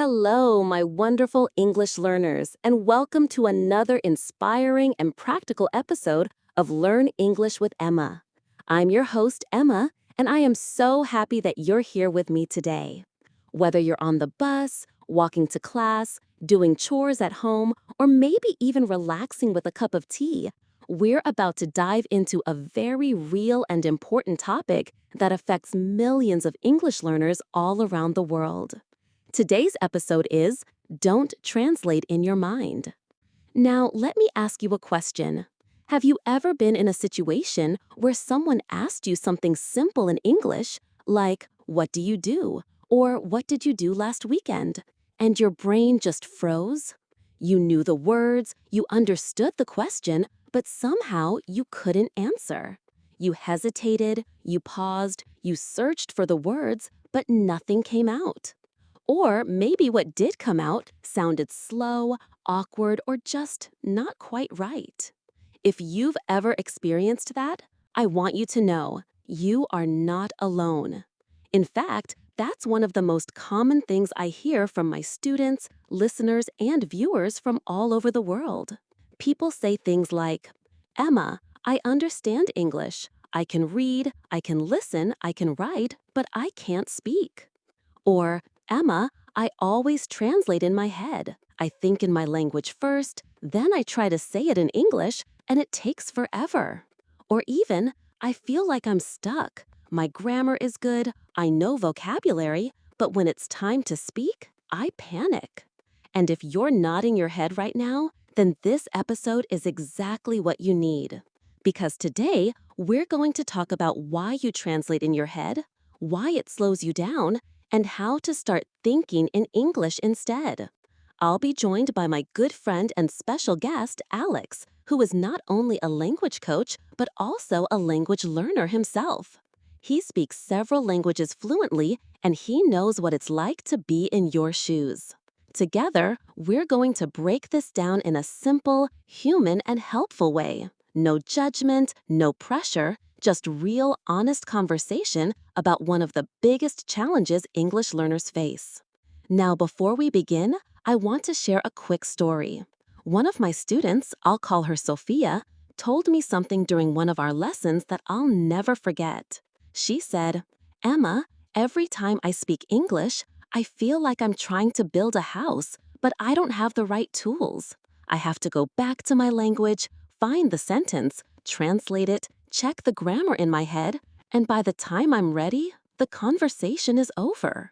Hello, my wonderful English learners, and welcome to another inspiring and practical episode of Learn English with Emma. I'm your host, Emma, and I am so happy that you're here with me today. Whether you're on the bus, walking to class, doing chores at home, or maybe even relaxing with a cup of tea, we're about to dive into a very real and important topic that affects millions of English learners all around the world. Today's episode is Don't Translate in Your Mind. Now, let me ask you a question. Have you ever been in a situation where someone asked you something simple in English, like, "What do you do?" or "What did you do last weekend?" and your brain just froze? You knew the words, you understood the question, but somehow you couldn't answer. You hesitated, you paused, you searched for the words, but nothing came out. Or maybe what did come out sounded slow, awkward, or just not quite right. If you've ever experienced that, I want you to know you are not alone. In fact, that's one of the most common things I hear from my students, listeners, and viewers from all over the world. People say things like, "Emma, I understand English. I can read, I can listen, I can write, but I can't speak." Or, "Emma, I always translate in my head. I think in my language first, then I try to say it in English, and it takes forever." Or even, "I feel like I'm stuck. My grammar is good, I know vocabulary, but when it's time to speak, I panic." And if you're nodding your head right now, then this episode is exactly what you need. Because today, we're going to talk about why you translate in your head, why it slows you down, and how to start thinking in English instead. I'll be joined by my good friend and special guest, Alex, who is not only a language coach, but also a language learner himself. He speaks several languages fluently, and he knows what it's like to be in your shoes. Together, we're going to break this down in a simple, human, and helpful way. No judgment, no pressure, just real, honest conversation about one of the biggest challenges English learners face. Now, before we begin, I want to share a quick story. One of my students, I'll call her Sophia, told me something during one of our lessons that I'll never forget. She said, "Emma, every time I speak English, I feel like I'm trying to build a house, but I don't have the right tools. I have to go back to my language, find the sentence, translate it, check the grammar in my head, and by the time I'm ready, the conversation is over."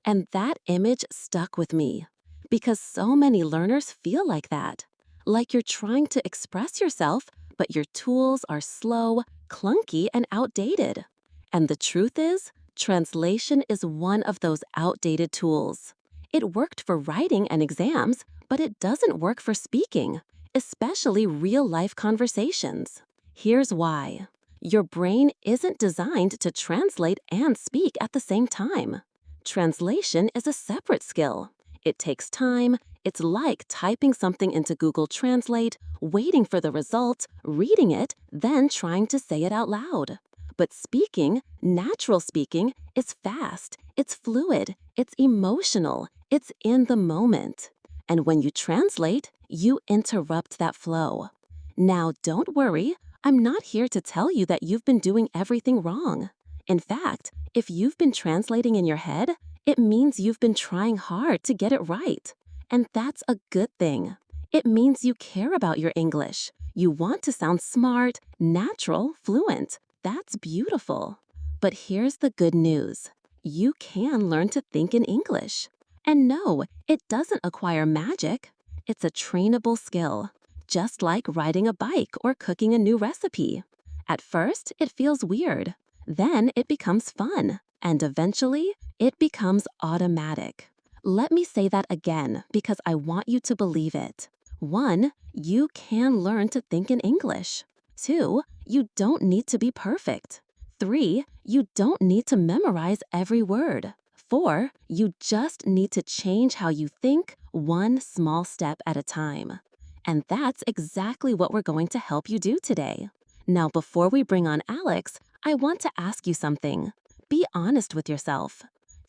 And that image stuck with me because so many learners feel like that. Like you're trying to express yourself, but your tools are slow, clunky, and outdated. And the truth is, translation is one of those outdated tools. It worked for writing and exams, but it doesn't work for speaking, especially real-life conversations. Here's why. Your brain isn't designed to translate and speak at the same time. Translation is a separate skill. It takes time. It's like typing something into Google Translate, waiting for the result, reading it, then trying to say it out loud. But speaking, natural speaking, is fast, it's fluid, it's emotional, it's in the moment. And when you translate, you interrupt that flow. Now, don't worry, I'm not here to tell you that you've been doing everything wrong. In fact, if you've been translating in your head, it means you've been trying hard to get it right. And that's a good thing. It means you care about your English. You want to sound smart, natural, fluent. That's beautiful. But here's the good news. You can learn to think in English. And no, it doesn't acquire magic. It's a trainable skill, just like riding a bike or cooking a new recipe. At first, it feels weird. Then it becomes fun. And eventually, it becomes automatic. Let me say that again because I want you to believe it. 1, you can learn to think in English. 2, you don't need to be perfect. 3, you don't need to memorize every word. 4, you just need to change how you think one small step at a time. And that's exactly what we're going to help you do today. Now, before we bring on Alex, I want to ask you something. Be honest with yourself.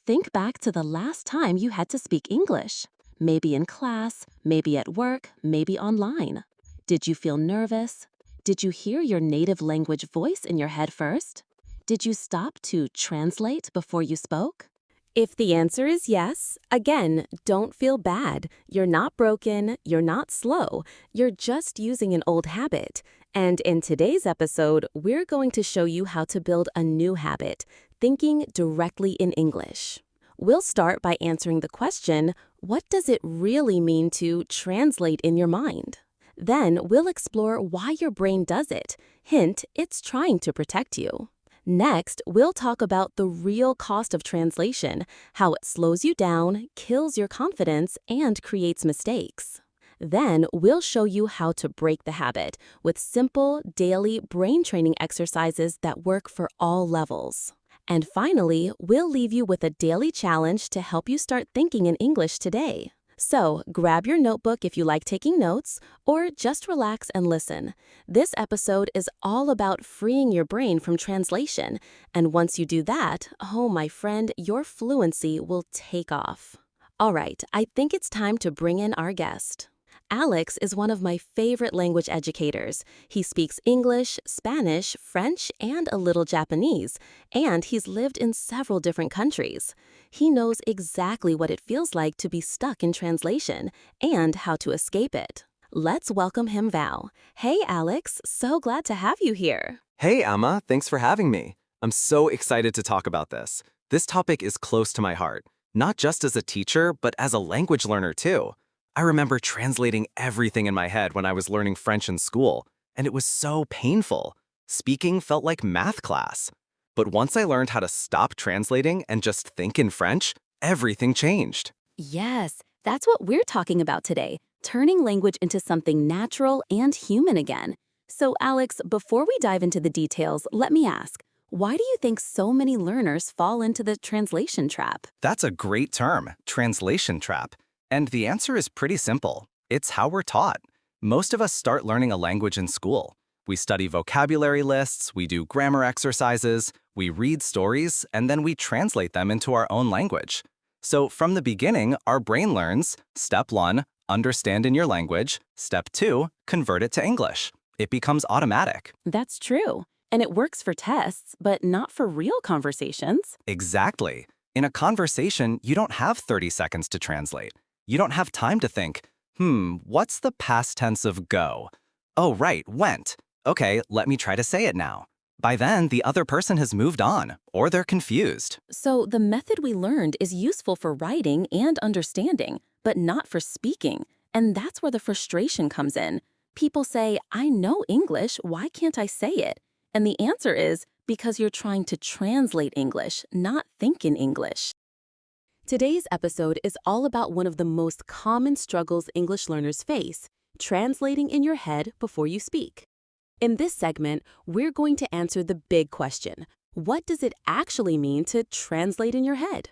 Think back to the last time you had to speak English. Maybe in class, maybe at work, maybe online. Did you feel nervous? Did you hear your native language voice in your head first? Did you stop to translate before you spoke? If the answer is yes, again, don't feel bad. You're not broken, you're not slow, you're just using an old habit. And in today's episode, we're going to show you how to build a new habit, thinking directly in English. We'll start by answering the question, what does it really mean to translate in your mind? Then we'll explore why your brain does it. Hint, it's trying to protect you. Next, we'll talk about the real cost of translation, how it slows you down, kills your confidence, and creates mistakes. Then, we'll show you how to break the habit with simple, daily brain training exercises that work for all levels. And finally, we'll leave you with a daily challenge to help you start thinking in English today. So, grab your notebook if you like taking notes, or just relax and listen. This episode is all about freeing your brain from translation, and once you do that, oh my friend, your fluency will take off. All right, I think it's time to bring in our guest. Alex is one of my favorite language educators. He speaks English, Spanish, French, and a little Japanese, and he's lived in several different countries. He knows exactly what it feels like to be stuck in translation and how to escape it. Let's welcome him, Val. Hey, Alex, so glad to have you here. Hey, Emma, thanks for having me. I'm so excited to talk about this. This topic is close to my heart, not just as a teacher, but as a language learner too. I remember translating everything in my head when I was learning French in school, and it was so painful. Speaking felt like math class. But once I learned how to stop translating and just think in French, everything changed. Yes, that's what we're talking about today, turning language into something natural and human again. So, Alex, before we dive into the details, let me ask, why do you think so many learners fall into the translation trap? That's a great term, translation trap. And the answer is pretty simple. It's how we're taught. Most of us start learning a language in school. We study vocabulary lists, we do grammar exercises, we read stories, and then we translate them into our own language. So from the beginning, our brain learns, step 1, understand in your language, step 2, convert it to English. It becomes automatic. That's true. And it works for tests, but not for real conversations. Exactly. In a conversation, you don't have 30 seconds to translate. You don't have time to think, what's the past tense of go? Oh, right, went. Okay, let me try to say it now. By then, the other person has moved on, or they're confused. So the method we learned is useful for writing and understanding, but not for speaking. And that's where the frustration comes in. People say, I know English, why can't I say it? And the answer is because you're trying to translate English, not think in English. Today's episode is all about one of the most common struggles English learners face, translating in your head before you speak. In this segment, we're going to answer the big question, what does it actually mean to translate in your head?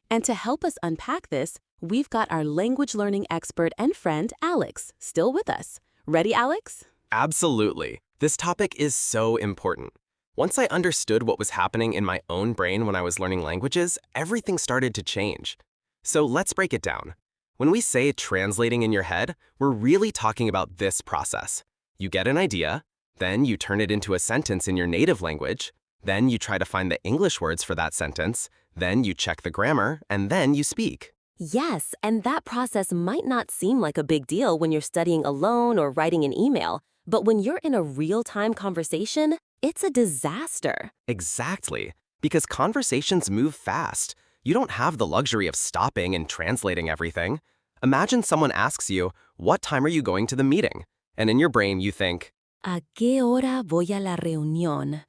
And to help us unpack this, we've got our language learning expert and friend, Alex, still with us. Ready, Alex? Absolutely. This topic is so important. Once I understood what was happening in my own brain when I was learning languages, everything started to change. So let's break it down. When we say translating in your head, we're really talking about this process. You get an idea, then you turn it into a sentence in your native language, then you try to find the English words for that sentence, then you check the grammar, and then you speak. Yes, and that process might not seem like a big deal when you're studying alone or writing an email, but when you're in a real-time conversation, it's a disaster. Exactly. Because conversations move fast. You don't have the luxury of stopping and translating everything. Imagine someone asks you, what time are you going to the meeting? And in your brain, you think, ¿A qué hora voy a la reunión?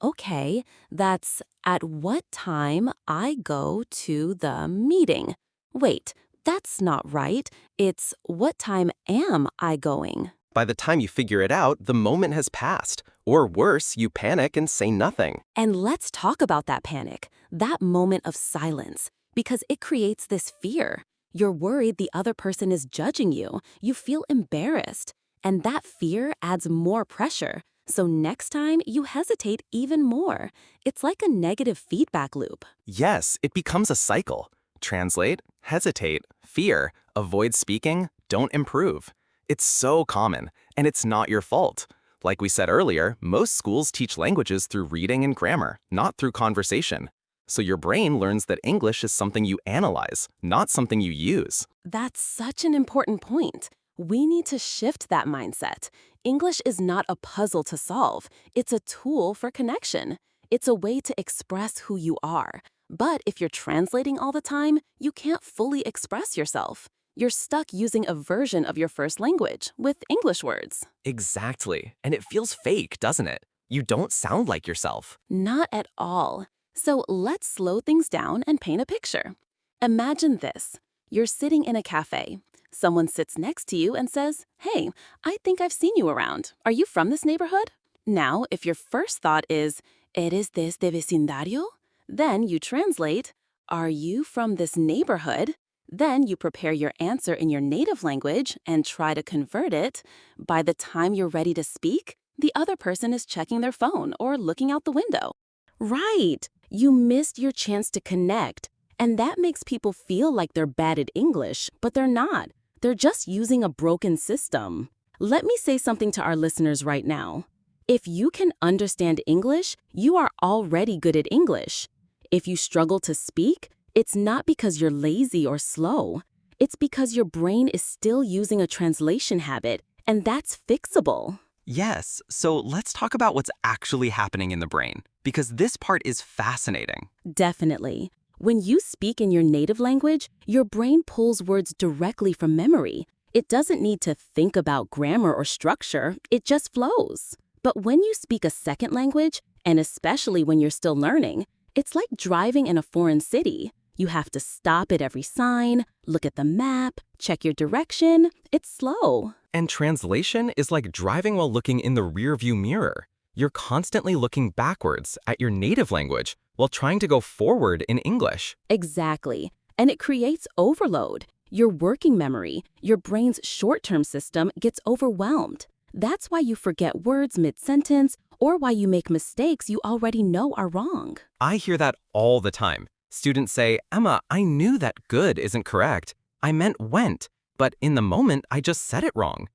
Okay, that's at what time I go to the meeting. Wait, that's not right. It's what time am I going? by the time you figure it out, the moment has passed. Or worse, you panic and say nothing. And let's talk about that panic, that moment of silence, because it creates this fear. You're worried the other person is judging you. You feel embarrassed. And that fear adds more pressure. So next time, you hesitate even more. It's like a negative feedback loop. Yes, it becomes a cycle. Translate, hesitate, fear, avoid speaking, don't improve. It's so common, and it's not your fault. Like we said earlier, most schools teach languages through reading and grammar, not through conversation. So your brain learns that English is something you analyze, not something you use. That's such an important point. We need to shift that mindset. English is not a puzzle to solve. It's a tool for connection. It's a way to express who you are. But if you're translating all the time, you can't fully express yourself. You're stuck using a version of your first language with English words. Exactly, and it feels fake, doesn't it? You don't sound like yourself. Not at all. So let's slow things down and paint a picture. Imagine this. You're sitting in a cafe. Someone sits next to you and says, "Hey, I think I've seen you around. Are you from this neighborhood?" Now, if your first thought is, "¿Eres de este vecindario?" Then you translate, "Are you from this neighborhood?" Then you prepare your answer in your native language and try to convert it. By the time you're ready to speak, the other person is checking their phone or looking out the window. Right. You missed your chance to connect. And that makes people feel like they're bad at English, but they're not. They're just using a broken system. Let me say something to our listeners right now. If you can understand English, you are already good at English. If you struggle to speak, it's not because you're lazy or slow. It's because your brain is still using a translation habit, and that's fixable. Yes, so let's talk about what's actually happening in the brain, because this part is fascinating. Definitely. When you speak in your native language, your brain pulls words directly from memory. It doesn't need to think about grammar or structure, it just flows. But when you speak a second language, and especially when you're still learning, it's like driving in a foreign city. You have to stop at every sign, look at the map, check your direction. It's slow. And translation is like driving while looking in the rearview mirror. You're constantly looking backwards at your native language while trying to go forward in English. Exactly. And it creates overload. Your working memory, your brain's short-term system gets overwhelmed. That's why you forget words mid-sentence or why you make mistakes you already know are wrong. I hear that all the time. Students say, "Emma, I knew that good isn't correct. I meant went, but in the moment I just said it wrong."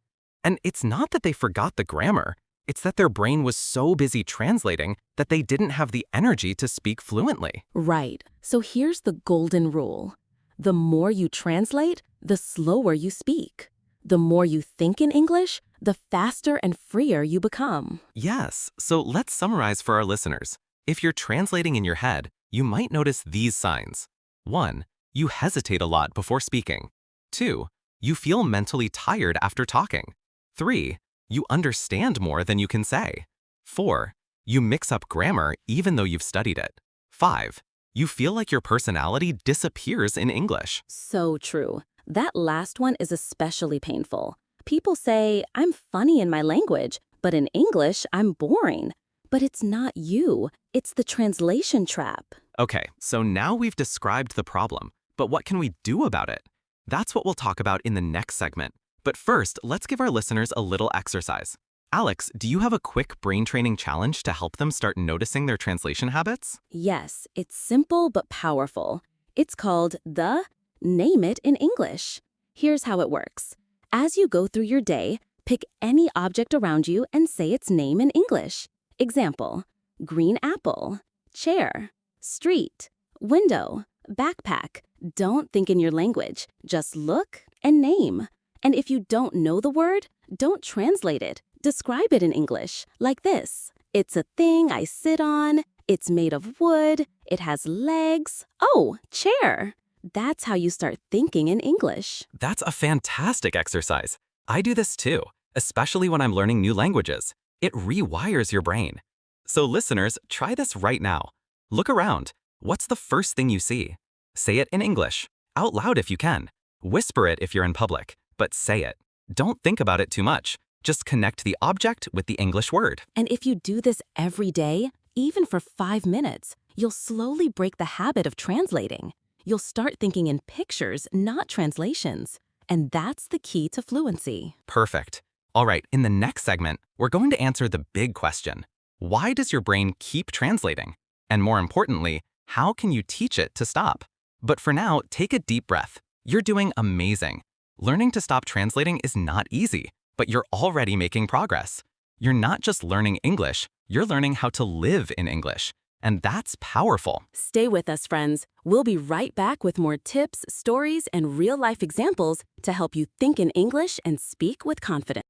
And it's not that they forgot the grammar. It's that their brain was so busy translating that they didn't have the energy to speak fluently. Right. So here's the golden rule. The more you translate, the slower you speak. The more you think in English, the faster and freer you become. Yes, so let's summarize for our listeners. If you're translating in your head, you might notice these signs. 1. You hesitate a lot before speaking. 2. You feel mentally tired after talking. 3. You understand more than you can say. 4. You mix up grammar even though you've studied it. 5. You feel like your personality disappears in English. So true. That last one is especially painful. People say, "I'm funny in my language, but in English, I'm boring." But it's not you. It's the translation trap. Okay, so now we've described the problem, but what can we do about it? That's what we'll talk about in the next segment. But first, let's give our listeners a little exercise. Alex, do you have a quick brain training challenge to help them start noticing their translation habits? Yes, it's simple but powerful. It's called the Name It in English. Here's how it works. As you go through your day, pick any object around you and say its name in English. Example, green apple, chair, street, window, backpack. Don't think in your language. Just look and name. And if you don't know the word, don't translate it. Describe it in English, like this. It's a thing I sit on. It's made of wood. It has legs. Oh, chair. That's how you start thinking in English. That's a fantastic exercise. I do this too, especially when I'm learning new languages. It rewires your brain. So listeners, try this right now. Look around. What's the first thing you see? Say it in English, out loud if you can. Whisper it if you're in public, but say it. Don't think about it too much. Just connect the object with the English word. And if you do this every day, even for 5 minutes, you'll slowly break the habit of translating. You'll start thinking in pictures, not translations. And that's the key to fluency. Perfect. All right, in the next segment, we're going to answer the big question. Why does your brain keep translating? And more importantly, how can you teach it to stop? But for now, take a deep breath. You're doing amazing. Learning to stop translating is not easy, but you're already making progress. You're not just learning English, you're learning how to live in English. And that's powerful. Stay with us, friends. We'll be right back with more tips, stories, and real-life examples to help you think in English and speak with confidence.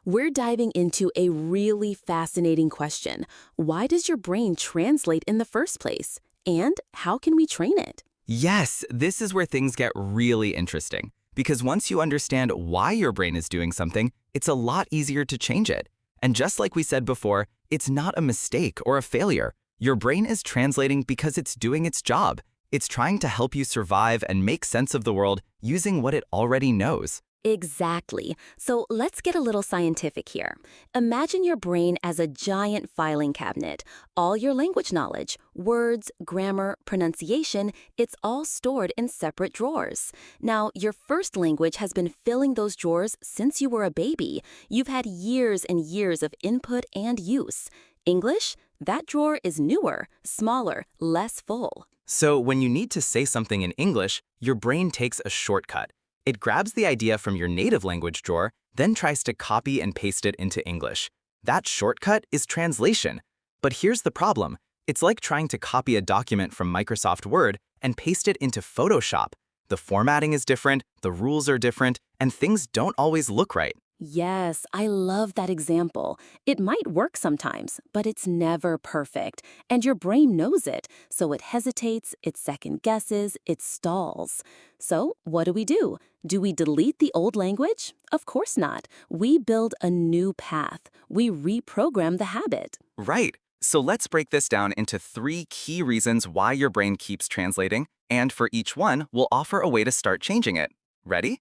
We're diving into a really fascinating question. Why does your brain translate in the first place? And how can we train it? Yes, this is where things get really interesting. Because once you understand why your brain is doing something, it's a lot easier to change it. And just like we said before, it's not a mistake or a failure. Your brain is translating because it's doing its job. It's trying to help you survive and make sense of the world using what it already knows. Exactly. So let's get a little scientific here. Imagine your brain as a giant filing cabinet. All your language knowledge, words, grammar, pronunciation, it's all stored in separate drawers. Now, your first language has been filling those drawers since you were a baby. You've had years and years of input and use. English, that drawer is newer, smaller, less full. So when you need to say something in English, your brain takes a shortcut. It grabs the idea from your native language drawer, then tries to copy and paste it into English. That shortcut is translation. But here's the problem. It's like trying to copy a document from Microsoft Word and paste it into Photoshop. The formatting is different, the rules are different, and things don't always look right. Yes, I love that example. It might work sometimes, but it's never perfect. And your brain knows it, so it hesitates, it second guesses, it stalls. So what do? Do we delete the old language? Of course not. We build a new path. We reprogram the habit. Right. So let's break this down into 3 key reasons why your brain keeps translating, and for each one, we'll offer a way to start changing it. Ready?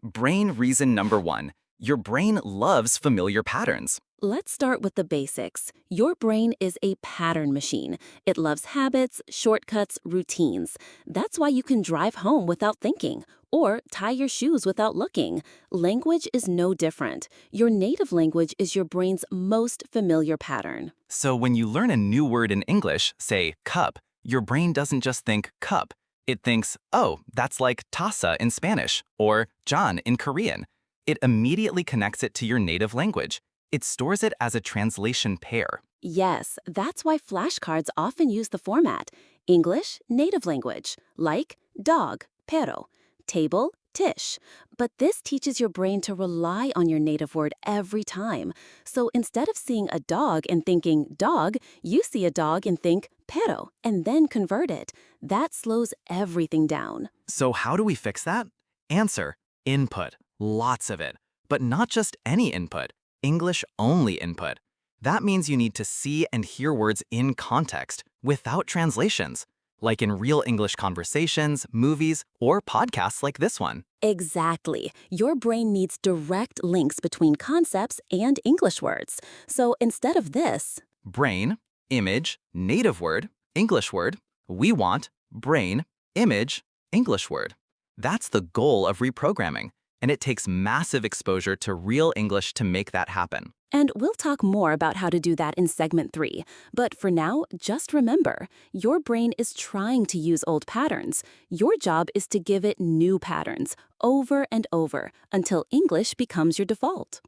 Brain reason number 1. Your brain loves familiar patterns. Let's start with the basics. Your brain is a pattern machine. It loves habits, shortcuts, routines. That's why you can drive home without thinking, or tie your shoes without looking. Language is no different. Your native language is your brain's most familiar pattern. So when you learn a new word in English, say cup, your brain doesn't just think cup. It thinks, oh, that's like taza in Spanish, or John in Korean. It immediately connects it to your native language. It stores it as a translation pair. Yes, that's why flashcards often use the format English, native language, like dog, perro, table, tish. But this teaches your brain to rely on your native word every time. So instead of seeing a dog and thinking dog, you see a dog and think perro, and then convert it. That slows everything down. So how do we fix that? Answer: input. Lots of it. But not just any input. English-only input. That means you need to see and hear words in context, without translations, like in real English conversations, movies, or podcasts like this one. Exactly. Your brain needs direct links between concepts and English words. So instead of this, Brain, image, native word, English word, we want brain, image, English word. That's the goal of reprogramming, and it takes massive exposure to real English to make that happen. and we'll talk more about how to do that in segment 3. But for now, just remember, your brain is trying to use old patterns. Your job is to give it new patterns, over and over, until English becomes your default.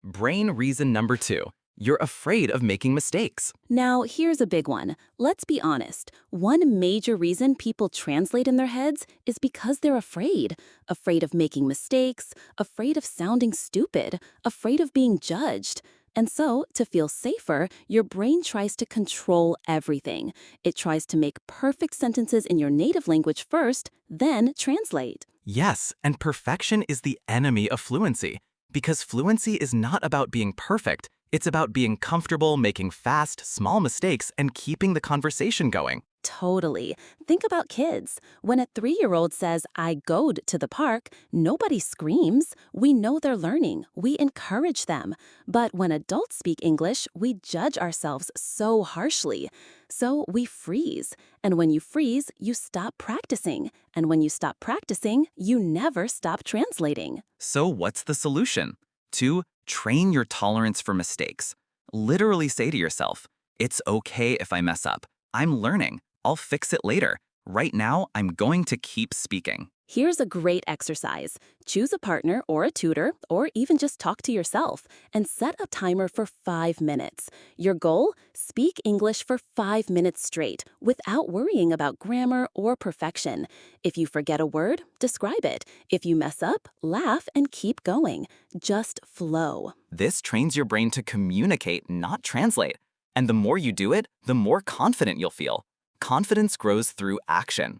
Brain reason number 2. You're afraid of making mistakes. Now, here's a big one. Let's be honest. One major reason people translate in their heads is because they're afraid. Afraid of making mistakes, afraid of sounding stupid, afraid of being judged. And so, to feel safer, your brain tries to control everything. It tries to make perfect sentences in your native language first, then translate. Yes, and perfection is the enemy of fluency. Because fluency is not about being perfect. It's about being comfortable making fast, small mistakes and keeping the conversation going. Totally. Think about kids. When a 3-year-old says, I goed to the park, nobody screams. We know they're learning. We encourage them. But when adults speak English, we judge ourselves so harshly. So we freeze. And when you freeze, you stop practicing. And when you stop practicing, you never stop translating. So what's the solution? 2. Train your tolerance for mistakes. Literally say to yourself, it's okay if I mess up. I'm learning. I'll fix it later. Right now, I'm going to keep speaking. Here's a great exercise. Choose a partner or a tutor, or even just talk to yourself, and set a timer for 5 minutes. Your goal? Speak English for 5 minutes straight, without worrying about grammar or perfection. If you forget a word, describe it. If you mess up, laugh and keep going. Just flow. This trains your brain to communicate, not translate. And the more you do it, the more confident you'll feel. Confidence grows through action.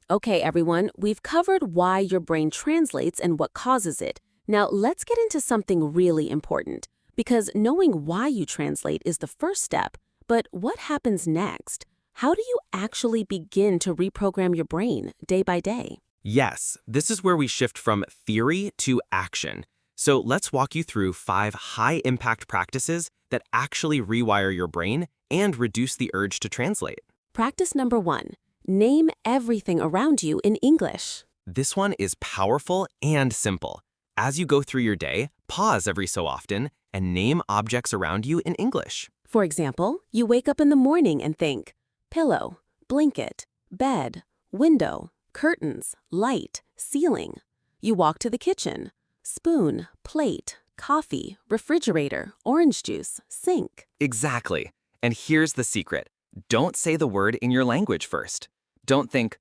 Okay, everyone, we've covered why your brain translates and what causes it. Now, let's get into something really important, because knowing why you translate is the first step. But what happens next? How do you actually begin to reprogram your brain day by day? Yes, this is where we shift from theory to action. So let's walk you through 5 high-impact practices that actually rewire your brain and reduce the urge to translate. Practice number 1. Name everything around you in English. This one is powerful and simple. As you go through your day, pause every so often and name objects around you in English. For example, you wake up in the morning and think, pillow, blanket, bed, window, curtains, light, ceiling. You walk to the kitchen, spoon, plate, coffee, refrigerator, orange juice, sink. Exactly. And here's the secret. Don't say the word in your language first. Don't think,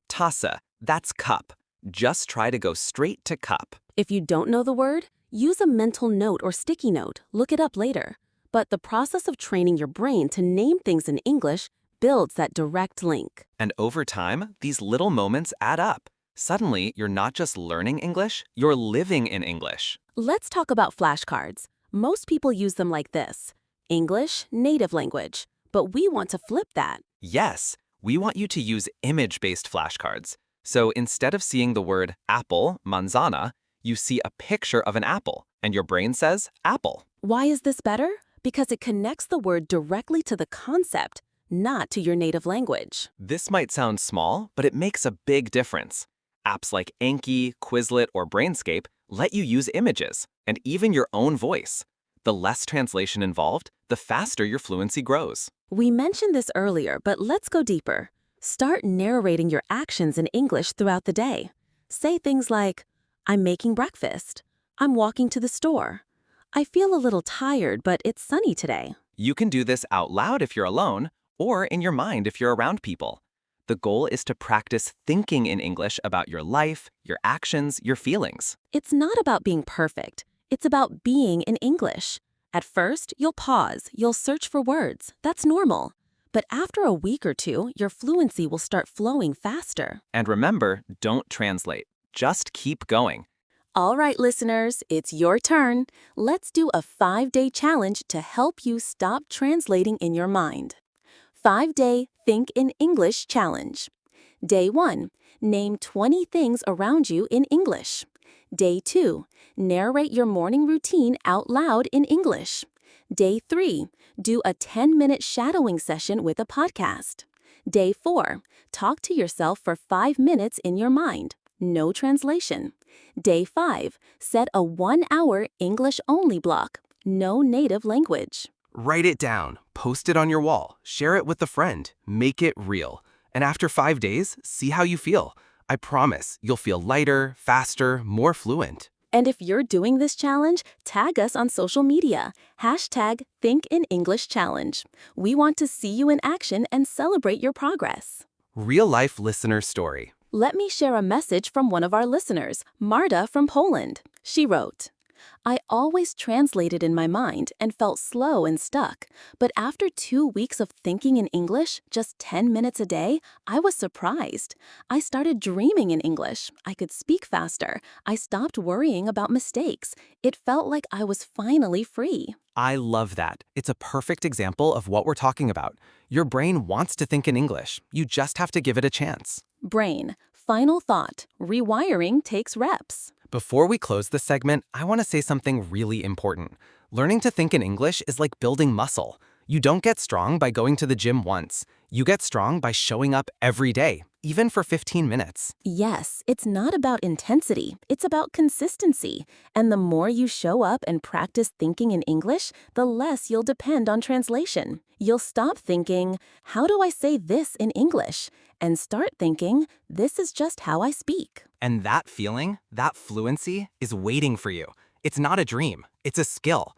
tassa, that's cup. Just try to go straight to cup. If you don't know the word, use a mental note or sticky note. Look it up later. But the process of training your brain to name things in English builds that direct link. And over time, these little moments add up. Suddenly, you're not just learning English, you're living in English. Let's talk about flashcards. Most people use them like this: English, native language. But we want to flip that. Yes, we want you to use image-based flashcards. So instead of seeing the word apple, manzana, you see a picture of an apple, and your brain says apple. Why is this better? Because it connects the word directly to the concept, not to your native language. This might sound small, but it makes a big difference. Apps like Anki, Quizlet, or Brainscape let you use images, and even your own voice. The less translation involved, the faster your fluency grows. We mentioned this earlier, but let's go deeper. Start narrating your actions in English throughout the day. Say things like, I'm making breakfast. I'm walking to the store. I feel a little tired, but it's sunny today. You can do this out loud if you're alone, or in your mind if you're around people. The goal is to practice thinking in English about your life, your actions, your feelings. It's not about being perfect. It's about being in English. At first, you'll pause, you'll search for words. That's normal. But after a week or two, your fluency will start flowing faster. And remember, don't translate. Just keep going. All right, listeners, it's your turn. Let's do a 5-day challenge to help you stop translating in your mind. 5-day Think in English Challenge. Day 1. Name 20 things around you in English. Day 2. Narrate your morning routine out loud in English. Day 3. Do a 10-minute shadowing session with a podcast. Day 4. Talk to yourself for 5 minutes in your mind. No translation. Day 5. Set a 1-hour English-only block. No native language. Write it down, post it on your wall, share it with a friend, make it real. And after 5 days, see how you feel. I promise you'll feel lighter, faster, more fluent. And if you're doing this challenge, tag us on social media. #ThinkInEnglishChallenge. We want to see you in action and celebrate your progress. Real-life listener story. Let me share a message from one of our listeners, Marta from Poland. She wrote, I always translated in my mind and felt slow and stuck. But after 2 weeks of thinking in English, just 10 minutes a day, I was surprised. I started dreaming in English. I could speak faster. I stopped worrying about mistakes. It felt like I was finally free. I love that. It's a perfect example of what we're talking about. Your brain wants to think in English. You just have to give it a chance. Brain. Final thought. Rewiring takes reps. Before we close this segment, I want to say something really important. Learning to think in English is like building muscle. You don't get strong by going to the gym once. You get strong by showing up every day, even for 15 minutes. Yes, it's not about intensity, it's about consistency. And the more you show up and practice thinking in English, the less you'll depend on translation. You'll stop thinking, how do I say this in English? And start thinking, this is just how I speak. And that feeling, that fluency, is waiting for you. It's not a dream, it's a skill.